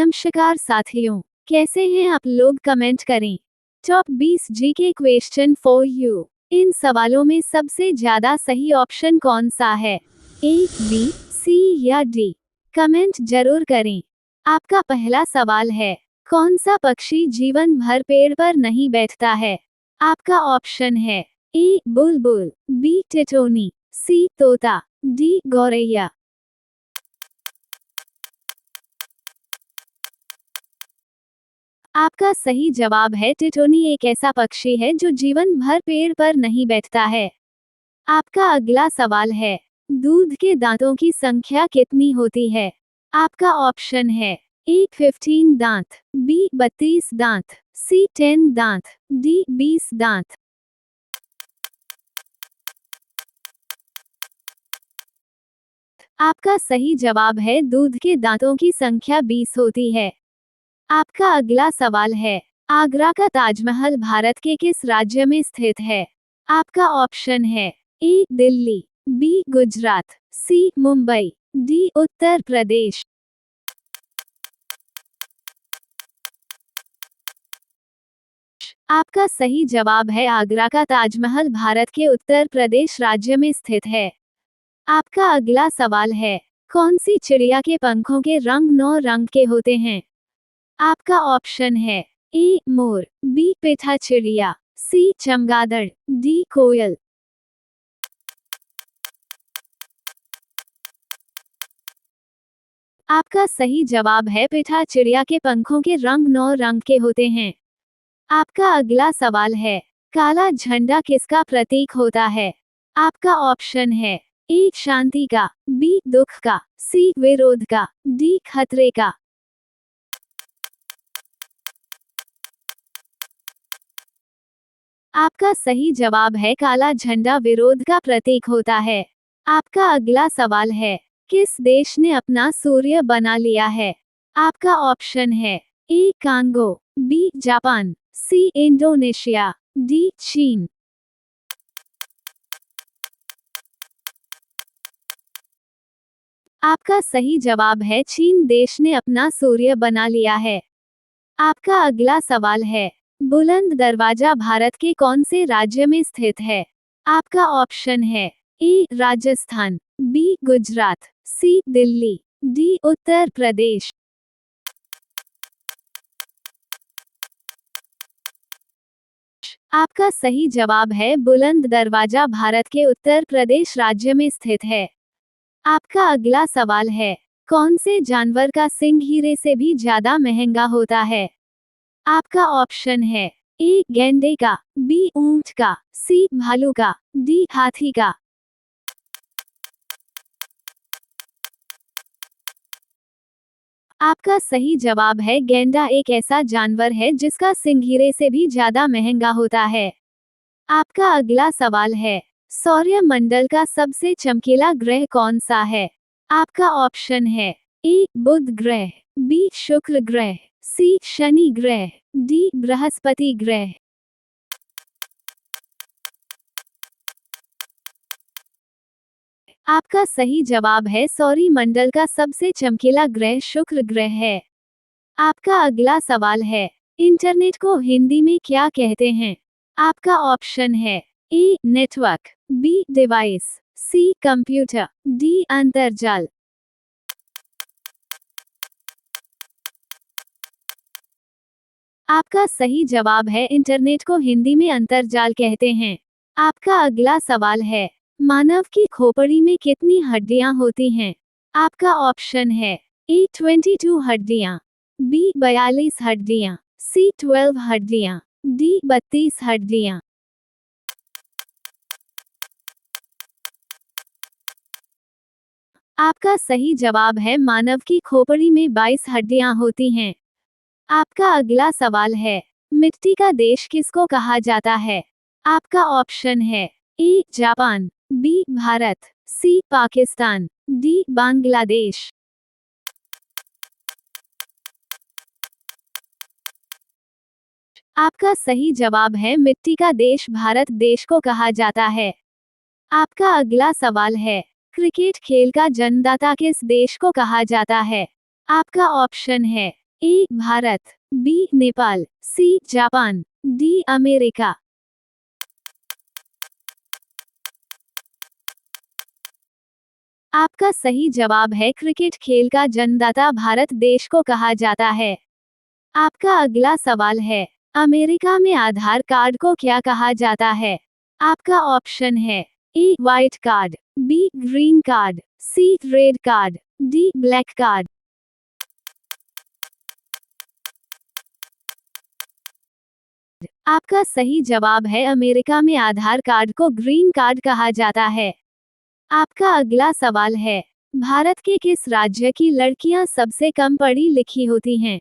नमस्कार साथियों, कैसे हैं आप लोग, कमेंट करें। Top 20 GK question for you. इन सवालों में सबसे ज्यादा सही ऑप्शन कौन सा है? ए, बी, सी या डी? कमेंट जरूर करें। आपका पहला सवाल है, कौन सा पक्षी जीवन भर पेड़ पर नहीं बैठता है? आपका ऑप्शन है ए, बुलबुल, बी, टिटोनी, सी, तोता, डी, गौरैया। आपका सही जवाब है टिटोनी एक ऐसा पक्षी है जो जीवन भर पेड़ पर नहीं बैठता है। आपका अगला सवाल है, दूध के दांतों की संख्या कितनी होती है? आपका ऑप्शन है ए, 15 दांत, बी, 32 दांत, सी, 10 दांत, डी, 20 दांत। आपका सही जवाब है दूध के दांतों की संख्या 20 होती है। आपका अगला सवाल है, आगरा का ताजमहल भारत के किस राज्य में स्थित है? आपका ऑप्शन है ए, दिल्ली, बी, गुजरात, सी, मुंबई, डी, उत्तर प्रदेश। आपका सही जवाब है आगरा का ताजमहल भारत के उत्तर प्रदेश राज्य में स्थित है। आपका अगला सवाल है, कौन सी चिड़िया के पंखों के रंग 9 रंग के होते हैं? आपका ऑप्शन है ए, मोर, बी, पेठा चिड़िया, सी, चमगादड़, डी, कोयल। आपका सही जवाब है पेठा चिड़िया के पंखों के रंग 9 रंग के होते हैं। आपका अगला सवाल है, काला झंडा किसका प्रतीक होता है? आपका ऑप्शन है ए, शांति का, बी, दुख का, सी, विरोध का, डी, खतरे का। आपका सही जवाब है काला झंडा विरोध का प्रतीक होता है। आपका अगला सवाल है, किस देश ने अपना सूर्य बना लिया है? आपका ऑप्शन है ए, कांगो, बी, जापान, सी, इंडोनेशिया, डी, चीन। आपका सही जवाब है चीन देश ने अपना सूर्य बना लिया है। आपका अगला सवाल है, बुलंद दरवाजा भारत के कौन से राज्य में स्थित है? आपका ऑप्शन है ए, राजस्थान, बी, गुजरात, सी, दिल्ली, डी, उत्तर प्रदेश। आपका सही जवाब है बुलंद दरवाजा भारत के उत्तर प्रदेश राज्य में स्थित है। आपका अगला सवाल है, कौन से जानवर का सींग हीरे से भी ज्यादा महंगा होता है? आपका ऑप्शन है ए, गैंडे का, बी, ऊंट का, सी, भालू का, डी, हाथी का। आपका सही जवाब है गैंडा एक ऐसा जानवर है जिसका सींग हीरे से भी ज्यादा महंगा होता है। आपका अगला सवाल है, सौर्य मंडल का सबसे चमकीला ग्रह कौन सा है? आपका ऑप्शन है ए, बुध ग्रह, बी, शुक्र ग्रह, सी, शनि ग्रह, डी, बृहस्पति ग्रह। आपका सही जवाब है सौरी मंडल का सबसे चमकीला ग्रह शुक्र ग्रह है। आपका अगला सवाल है, इंटरनेट को हिंदी में क्या कहते हैं? आपका ऑप्शन है ए, नेटवर्क, बी, डिवाइस, सी, कंप्यूटर, डी, अंतर्जाल। आपका सही जवाब है इंटरनेट को हिंदी में अंतर्जाल कहते हैं। आपका अगला सवाल है, मानव की खोपड़ी में कितनी हड्डियां होती हैं? आपका ऑप्शन है ए, 22 हड्डियां, बी, 42 हड्डियां, सी, 12 हड्डियां, डी, 32 हड्डियां। आपका सही जवाब है मानव की खोपड़ी में 22 हड्डियां होती हैं। आपका अगला सवाल है, मिट्टी का देश किसको कहा जाता है? आपका ऑप्शन है A, Japan, B, Bharat, C, Pakistan, D, Bangladesh. आपका सही जवाब है मिट्टी का देश भारत देश को कहा जाता है। आपका अगला सवाल है, क्रिकेट खेल का जन्मदाता किस देश को कहा जाता है? आपका ऑप्शन है A Bharat, B Nepal, C Japan, D America. आपका सही जवाब है क्रिकेट खेल का जन्मदाता भारत देश को कहा जाता है। आपका अगला सवाल है, अमेरिका में आधार कार्ड को क्या कहा जाता है? आपका ऑप्शन है A white card, B green card, C red card, D black card. आपका सही जवाब है अमेरिका में आधार कार्ड को ग्रीन कार्ड कहा जाता है। आपका अगला सवाल है, भारत के किस राज्य की लड़कियां सबसे कम पढ़ी लिखी होती हैं?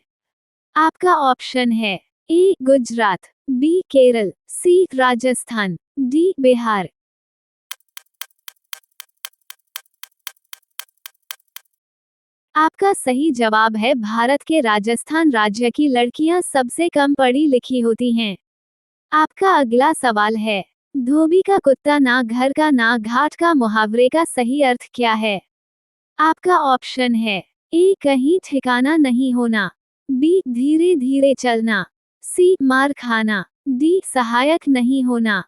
आपका ऑप्शन है ए गुजरात, बी केरल, सी राजस्थान, डी बिहार। आपका सही जवाब है भारत के राजस्थान राज्य की लड़कियां सबसे कम पढ़ी लिखी होती हैं। आपका अगला सवाल है, धोबी का कुत्ता ना घर का ना घाट का मुहावरे का सही अर्थ क्या है? आपका ऑप्शन है ए कहीं ठिकाना नहीं होना, बी धीरे धीरे चलना, सी मार खाना, डी सहायक नहीं होना।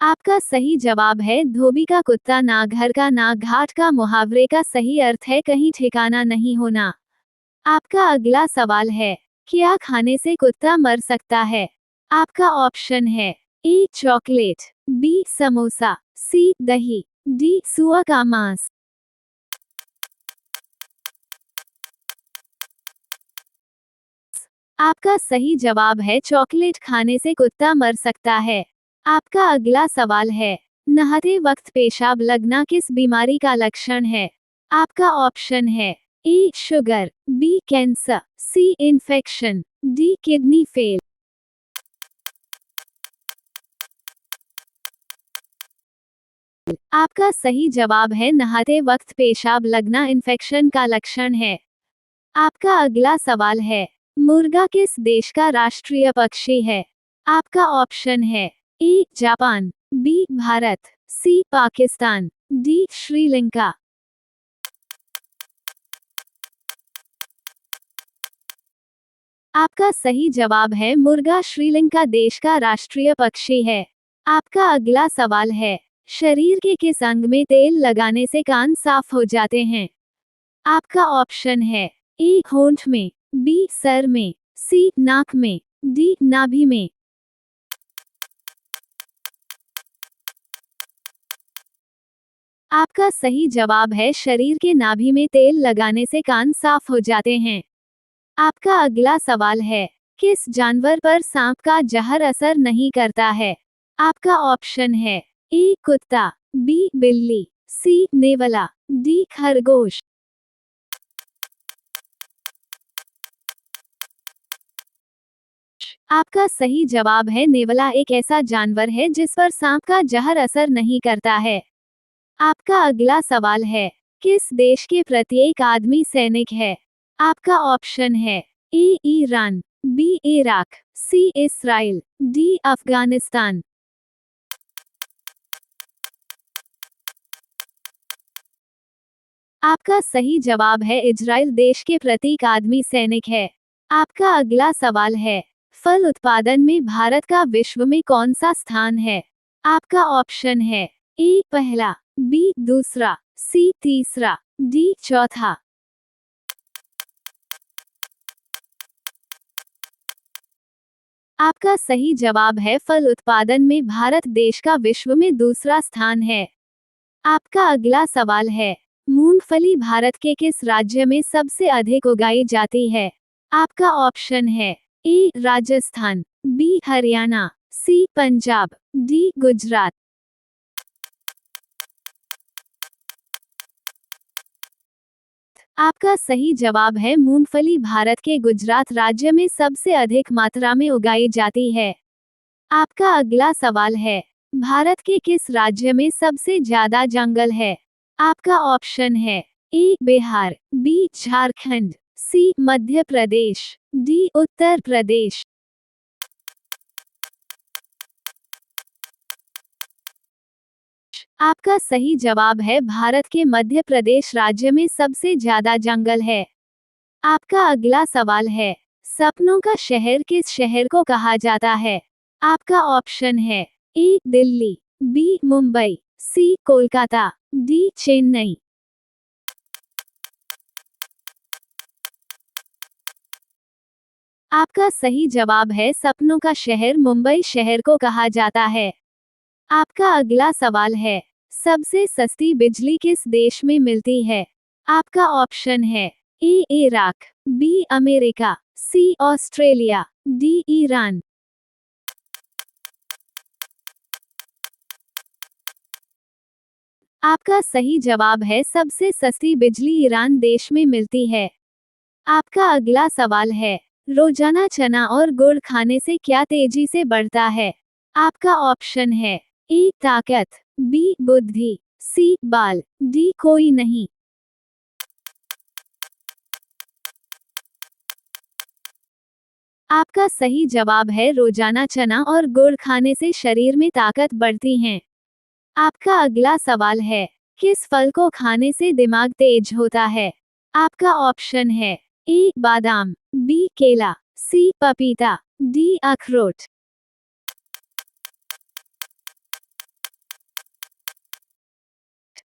आपका सही जवाब है धोबी का कुत्ता ना घर का ना घाट का मुहावरे का सही अर्थ है कहीं ठिकाना नहीं होना। आपका अगला सवाल है, क्या खाने से कुत्ता मर सकता है? आपका ऑप्शन है ए चॉकलेट, बी समोसा, सी दही, डी सुअर का मांस। आपका सही जवाब है चॉकलेट खाने से कुत्ता मर सकता है। आपका अगला सवाल है, नहाते वक्त पेशाब लगना किस बीमारी का लक्षण है? आपका ऑप्शन है ए शुगर, बी कैंसर, सी इन्फेक्शन, डी किडनी फेल। आपका सही जवाब है नहाते वक्त पेशाब लगना इन्फेक्शन का लक्षण है। आपका अगला सवाल है, मुर्गा किस देश का राष्ट्रीय पक्षी है? आपका ऑप्शन है A Japan, B Bharat, C Pakistan, D Sri Lanka. आपका सही जवाब है मुर्गा श्रीलंका देश का राष्ट्रीय पक्षी है। आपका अगला सवाल है, शरीर के किस अंग में तेल लगाने से कान साफ हो जाते हैं? आपका ऑप्शन है ए होंठ में, बी सर में, सी नाक में, डी नाभि में। आपका सही जवाब है शरीर के नाभि में तेल लगाने से कान साफ हो जाते हैं। आपका अगला सवाल है, किस जानवर पर सांप का जहर असर नहीं करता है? आपका ऑप्शन है ए कुत्ता, बी बिल्ली, सी नेवला, डी खरगोश। आपका सही जवाब है नेवला एक ऐसा जानवर है जिस पर सांप का जहर असर नहीं करता है। आपका अगला सवाल है, किस देश के प्रत्येक आदमी सैनिक है? आपका ऑप्शन है ए ईरान, बी इराक, सी इस्राइल, डी अफगानिस्तान। आपका सही जवाब है इजराइल देश के प्रत्येक आदमी सैनिक है। आपका अगला सवाल है, फल उत्पादन में भारत का विश्व में कौन सा स्थान है? आपका ऑप्शन है ए पहला, बी दूसरा, सी तीसरा, डी चौथा। आपका सही जवाब है फल उत्पादन में भारत देश का विश्व में दूसरा स्थान है। आपका अगला सवाल है, मूंगफली भारत के किस राज्य में सबसे अधिक उगाई जाती है? आपका ऑप्शन है ए राजस्थान, बी हरियाणा, सी पंजाब, डी गुजरात। आपका सही जवाब है मूंगफली भारत के गुजरात राज्य में सबसे अधिक मात्रा में उगाई जाती है। आपका अगला सवाल है, भारत के किस राज्य में सबसे ज्यादा जंगल है? आपका ऑप्शन है ए बिहार, बी झारखंड, सी मध्य प्रदेश, डी उत्तर प्रदेश। आपका सही जवाब है भारत के मध्य प्रदेश राज्य में सबसे ज्यादा जंगल है। आपका अगला सवाल है, सपनों का शहर किस शहर को कहा जाता है? आपका ऑप्शन है ए दिल्ली, बी मुंबई, सी कोलकाता, डी चेन्नई। आपका सही जवाब है सपनों का शहर मुंबई शहर को कहा जाता है। आपका अगला सवाल है, सबसे सस्ती बिजली किस देश में मिलती है? आपका ऑप्शन है ए इराक, बी अमेरिका, सी ऑस्ट्रेलिया, डी ईरान। आपका सही जवाब है सबसे सस्ती बिजली ईरान देश में मिलती है। आपका अगला सवाल है, रोजाना चना और गुड़ खाने से क्या तेजी से बढ़ता है? आपका ऑप्शन है ए ताकत, बी बुद्धि, सी बाल, डी कोई नहीं। आपका सही जवाब है रोजाना चना और गुड़ खाने से शरीर में ताकत बढ़ती है। आपका अगला सवाल है, किस फल को खाने से दिमाग तेज होता है? आपका ऑप्शन है ए बादाम, बी केला, सी पपीता, डी अखरोट।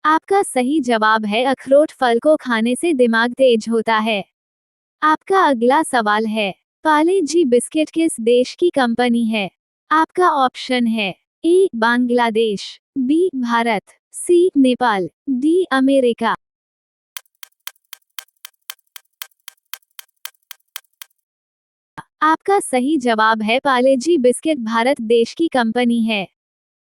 आपका सही जवाब है अखरोट फल को खाने से दिमाग तेज होता है। आपका अगला सवाल है, पाले जी बिस्किट किस देश की कंपनी है? आपका ऑप्शन है ए बांग्लादेश, बी भारत, सी नेपाल, डी अमेरिका। आपका सही जवाब है पालेजी बिस्किट भारत देश की कंपनी है।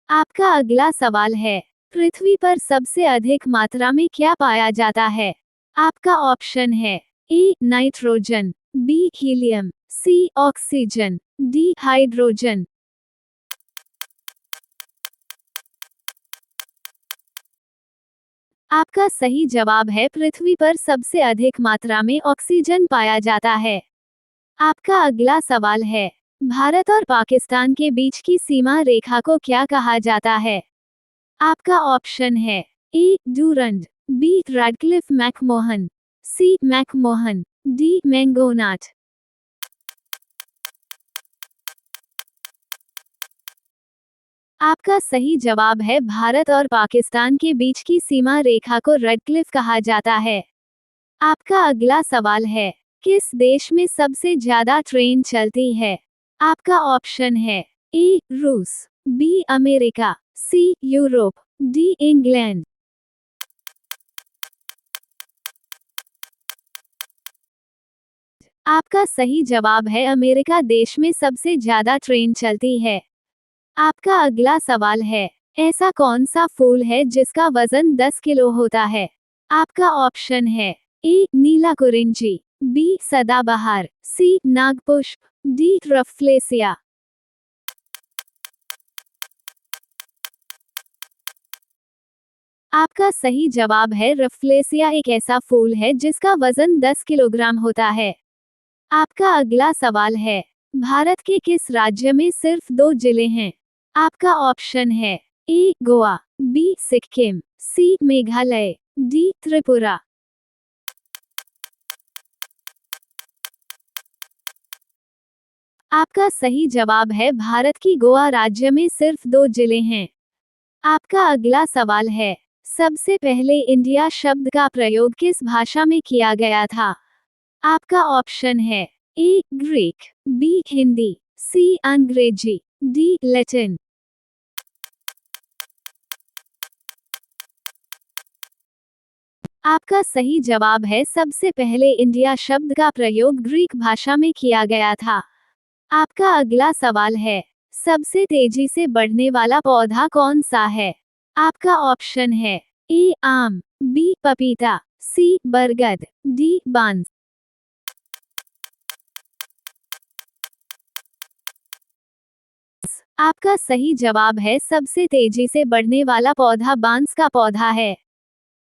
आपका अगला सवाल है, पृथ्वी पर सबसे अधिक मात्रा में क्या पाया जाता है? आपका ऑप्शन है A nitrogen, B helium, C oxygen, D hydrogen. आपका सही जवाब है पृथ्वी पर सबसे अधिक मात्रा में ऑक्सीजन पाया जाता है। आपका अगला सवाल है, भारत और पाकिस्तान के बीच की सीमा रेखा को क्या कहा जाता है? आपका ऑप्शन है ए डूरंड, बी रैडक्लिफ मैकमोहन, सी मैकमोहन, डी मैंगोनाट। आपका सही जवाब है भारत और पाकिस्तान के बीच की सीमा रेखा को रेडक्लिफ कहा जाता है। आपका अगला सवाल है, किस देश में सबसे ज्यादा ट्रेन चलती है? आपका ऑप्शन है ए रूस, बी अमेरिका, सी यूरोप, डी इंग्लैंड। आपका सही जवाब है अमेरिका देश में सबसे ज्यादा ट्रेन चलती है। आपका अगला सवाल है, ऐसा कौन सा फूल है जिसका वजन 10 किलो होता है? आपका ऑप्शन है ए नीला कुरिंजी, बी सदाबहार, सी नागपुष्प, डी रफलेसिया। आपका सही जवाब है रफलेसिया एक ऐसा फूल है जिसका वजन 10 किलोग्राम होता है। आपका अगला सवाल है, भारत के किस राज्य में सिर्फ 2 जिले हैं? आपका ऑप्शन है ए गोवा, बी सिक्किम, सी मेघालय, डी त्रिपुरा। आपका सही जवाब है भारत की गोवा राज्य में सिर्फ 2 जिले हैं। आपका अगला सवाल है, सबसे पहले इंडिया शब्द का प्रयोग किस भाषा में किया गया था? आपका ऑप्शन है ए ग्रीक, बी हिंदी, सी अंग्रेजी, डी लैटिन। आपका सही जवाब है सबसे पहले इंडिया शब्द का प्रयोग ग्रीक भाषा में किया गया था। आपका अगला सवाल है, सबसे तेजी से बढ़ने वाला पौधा कौन सा है? आपका ऑप्शन है ए आम, बी पपीता, सी बरगद, डी बांस। आपका सही जवाब है सबसे तेजी से बढ़ने वाला पौधा बांस का पौधा है।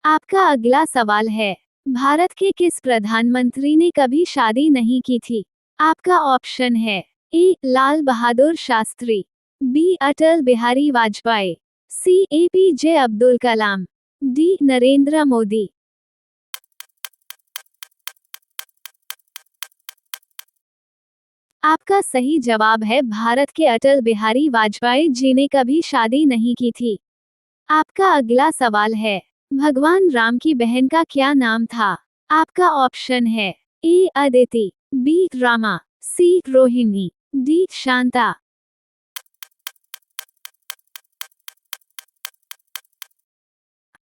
आपका अगला सवाल है, भारत के किस प्रधानमंत्री ने कभी शादी नहीं की थी? आपका ऑप्शन है ए लाल बहादुर शास्त्री, बी अटल बिहारी वाजपेयी, सी APJ अब्दुल कलाम, डी नरेंद्र मोदी। आपका सही जवाब है भारत के अटल बिहारी वाजपेयी जी ने कभी शादी नहीं की थी। आपका अगला सवाल है, भगवान राम की बहन का क्या नाम था? आपका ऑप्शन है ए अदिति, बी रामा, सी रोहिणी, डी शांता।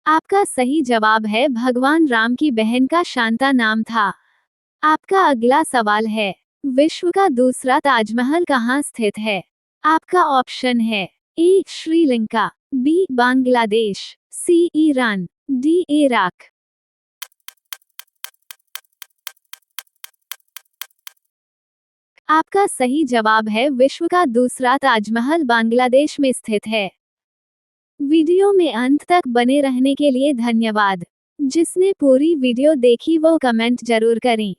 आपका सही जवाब है भगवान राम की बहन का शांता नाम था। आपका अगला सवाल है, विश्व का दूसरा ताजमहल कहाँ स्थित है? आपका ऑप्शन है ए श्रीलंका, बी बांग्लादेश, सी ईरान, डी इराक। आपका सही जवाब है विश्व का दूसरा ताजमहल बांग्लादेश में स्थित है। वीडियो में अंत तक बने रहने के लिए धन्यवाद। जिसने पूरी वीडियो देखी वो कमेंट जरूर करें।